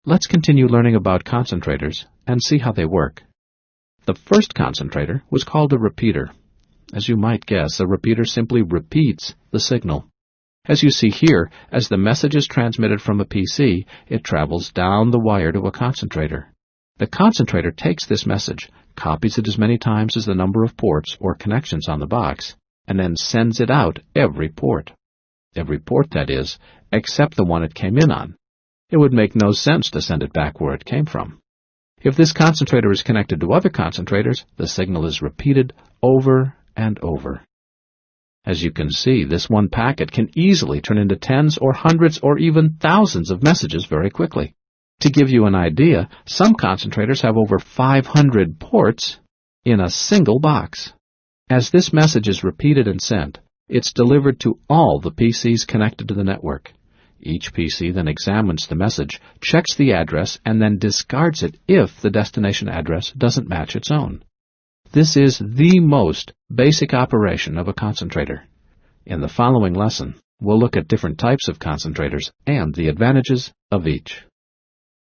Let's continue learning about concentrators and see how they work. The first concentrator was called a repeater. As you might guess, a repeater simply repeats the signal. As you see here, as the message is transmitted from a PC, it travels down the wire to a concentrator. The concentrator takes this message, copies it as many times as the number of ports or connections on the box, and then sends it out every port. Every port, that is, except the one it came in on. It would make no sense to send it back where it came from. If this concentrator is connected to other concentrators, the signal is repeated over and over. As you can see, this one packet can easily turn into tens or hundreds or even thousands of messages very quickly. To give you an idea, some concentrators have over 500 ports in a single box. As this message is repeated and sent, it's delivered to all the PCs connected to the network. Each PC then examines the message, checks the address, and then discards it if the destination address doesn't match its own. This is the most basic operation of a concentrator. In the following lesson, we'll look at different types of concentrators and the advantages of each.